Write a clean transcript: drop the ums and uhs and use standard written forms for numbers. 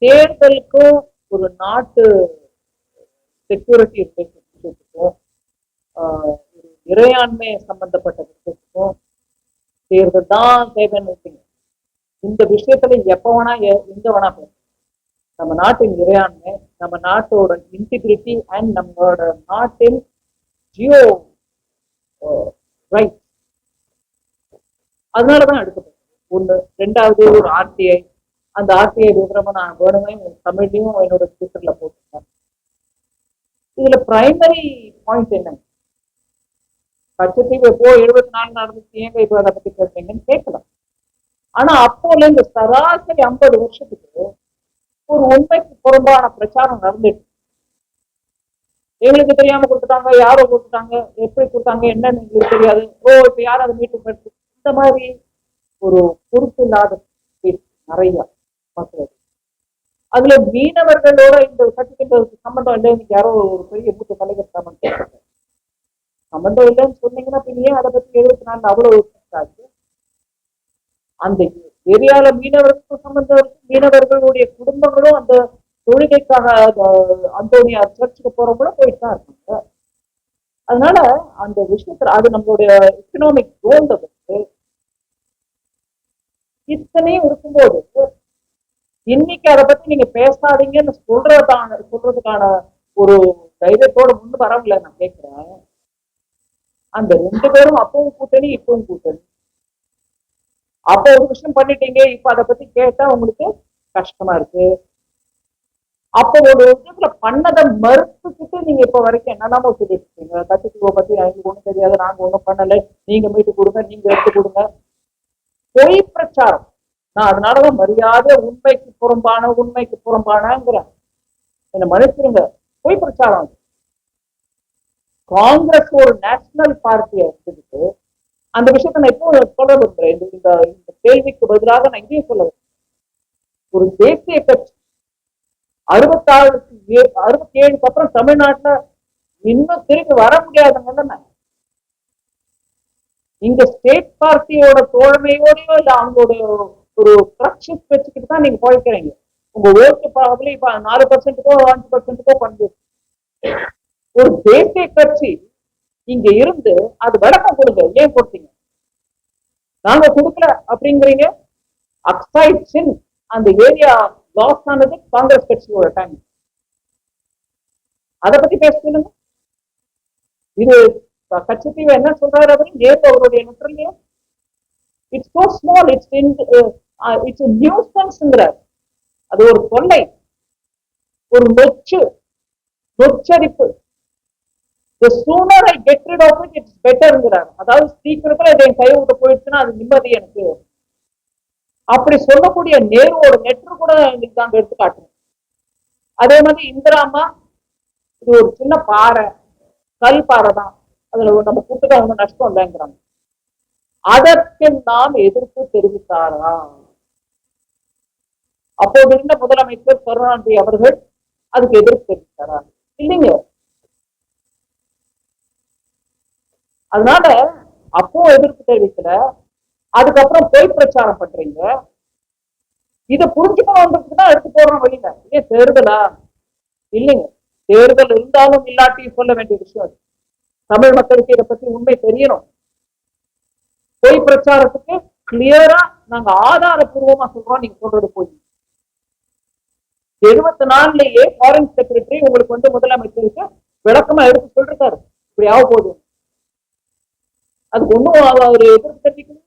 தேர்தலுக்கும் ஒரு நாட்டு செக்யூரிட்டி விஷயத்துக்கும் இறையாண்மை சம்பந்தப்பட்ட விஷயத்துக்கும் தேர்தல் தான் தேவைன்னு இந்த விஷயத்துல எப்ப வேணா எங்க வேணா பேசணும். நம்ம நாட்டின் இறையாண்மை, நம்ம நாட்டோட இன்டிகிரிட்டி அண்ட் நம்மளோட நாட்டின் ஜியோ ரைட், அதனாலதான் எடுக்கப்படும். ஒண்ணு. ரெண்டாவது ஒரு ஆர்டிஐ. அந்த ஆர்டிஐ விவரமா நான் வேணுமே தமிழ்லையும் என்னோட ட்விட்டர்ல போட்டிருக்கேன். இதுல பிரைமரி பாயிண்ட் என்ன, கட்சத்தீவு எப்போ 74 நடந்துச்சு, ஏங்க இப்ப அதை பத்தி பேசுறீங்கன்னு கேட்கலாம். ஆனா அப்போல இந்த சராசரி 50 வருஷத்துக்கு ஒரு உண்மைக்கு புறம்பான பிரச்சாரம் நடந்துட்டு, எங்களுக்கு தெரியாம கொடுத்துட்டாங்க, யாரோ கொடுத்துட்டாங்க, எப்படி கொடுத்தாங்க என்னன்னு எங்களுக்கு தெரியாது, இப்ப யாரும் அதை மீட்டு இந்த மாதிரி ஒரு பொறுப்பு இல்லாத நிறைய மக்கள். அதுல மீனவர்களோட இந்த சட்டத்திட்டத்துக்கு சம்பந்தம் இல்லை, இன்னைக்கு யாரோ ஒரு பெரிய மூத்த தலைவர் சம்பந்தம் இல்லைன்னு சொன்னீங்கன்னா ஏன் அதை பத்தி 74 அவ்வளவு ஆச்சு? அந்த ஏரியால மீனவர்களுக்கும் சம்பந்தம் இருக்கு, மீனவர்களுடைய குடும்பங்களும் அந்த தொழுகைக்காக அந்தோனியா சர்ச்சுக்கு போறவங்களும் போயிட்டு தான் இருக்காங்க. அதனால அந்த விஷயத்துல அது நம்மளுடைய எக்கனாமிக் க்ரோத்தை வந்து இத்தனையும் இருக்கும்போது இன்னைக்கு அதை பத்தி நீங்க பேசாதீங்கன்னு சொல்றதுக்கான ஒரு தைரியத்தோட முன்னு வரவில்லை. நான் கேட்கிறேன், அந்த 2 பேரும் அப்பவும் கூட்டணி இப்பவும் கூட்டணி. அப்போ ஒரு விஷயம் பண்ணிட்டீங்க, இப்ப அதை பத்தி கேட்டா உங்களுக்கு கஷ்டமா இருக்கு. அப்போ ஒரு விஷயத்துல பண்ணதை மறுத்துக்கிட்டு நீங்க இப்ப வரைக்கும் என்னெல்லாமோ சொல்லிட்டு இருக்கீங்க, கட்சிக்குவ பத்தி எனக்கு ஒண்ணும் தெரியாது, நாங்க ஒண்ணும் பண்ணல, நீங்க மீட்டு கொடுங்க, நீங்க எடுத்து கொடுங்க, பொய் பிரச்சாரம். நான் அதனாலதான் மரியாதை உண்மைக்கு புறம்பானங்கிறேன். என்ன மன்னிச்சிருங்க, பொய் பிரச்சாரம். காங்கிரஸ் ஒரு நேஷனல் பார்ட்டியை எடுத்துக்கிட்டு அந்த விஷயத்த நான் எப்போ சொல்ல விரும்புறேன், இந்த கேள்விக்கு பதிலாக நான் இங்கேயும் சொல்ல விரும்புறேன். ஒரு தேசிய கட்சி 67 அப்புறம் தமிழ்நாட்டுல இன்னும் திரும்பி வர முடியாதுங்க. இங்க ஸ்டேட் பார்ட்டியோட தோழமையோடயோ இல்ல அவங்களுடைய ஒரு கிரக்ஷிப் வச்சுக்கிட்டு தான் நீங்க போய்க்கிறீங்க. உங்க ஓட்டு ப்ராபபிலி இப்ப 4%க்கோ 5%க்கோ பண்ணு. ஒரு தேசிய கட்சி இங்க இருந்து அது விளக்கம் கொடுங்க, ஏன் கொடுத்தீங்க, நாங்க கொடுக்கல அப்படிங்கிறீங்க. அக்சைட் சின் அந்த ஏரியா லாஸ் ஆனது காங்கிரஸ் கட்சியோட டைம். அதை பத்தி பேசுங்க. இது கட்சித்தீவு என்ன சொல்றாரு அவரு, நேரு அவருடைய நுட்பலையே இட்ஸ் சோ ஸ்மால், இட்ஸ் நியூசன்ஸ்ங்கிறார். அது ஒரு தொல்லை, ஒரு நொச்சரிப்பு. The sooner I get rid of it, it's betterங்கிறார். அதாவது சீக்கிரத்துல இதை என் கையை விட்டு போயிடுச்சுன்னா அது நிம்மதி எனக்கு. அப்படி சொல்லக்கூடிய நேருவோட நெற்று கூட இன்னைக்கு தான் எடுத்து காட்டுறோம். அதே மாதிரி இந்திரா அம்மா, இது ஒரு சின்ன பாறை, கல் பாறை தான், அதுல நம்ம கூட்டுதான் ஒன்றும் நஷ்டம் இல்லைங்கிறாங்க. அதற்கு நாம் எதிர்ப்பு தெரிவித்தாரா? அப்போது இருந்த முதலமைச்சர் கருணாநிதி அவர்கள் அதுக்கு எதிர்ப்பு தெரிவித்தாரா? இல்லைங்க. அதனால அப்போ எதிர்ப்பு தெரிவிக்கல, அதுக்கப்புறம் பொய் பிரச்சாரம் பண்றீங்க. இதை புரிஞ்சுக்கணும்ன்றதுக்கு தான் எடுத்து போடுறோம் வெளியில. ஏன் தேர்தலா? இல்லைங்க, தேர்தல் இருந்தாலும் இல்லாட்டியும் சொல்ல வேண்டிய விஷயம் அது. தமிழ் மக்களுக்கு இதை பத்தி உண்மை தெரியணும். பொய் பிரச்சாரத்துக்கு கிளியரா நாங்க ஆதாரபூர்வமா சொல்றோம், நீங்க சொல்றது போய். 74லயே ஃபாரின் செக்ரட்டரி உங்களுக்கு வந்து முதலமைச்சருக்கு விளக்கமா எடுத்து சொல்றாரு, இப்படி ஆக போகுது. அதுக்கு ஒண்ணும் அவர் எதிர்ப்பு தெரிவிக்கணும்.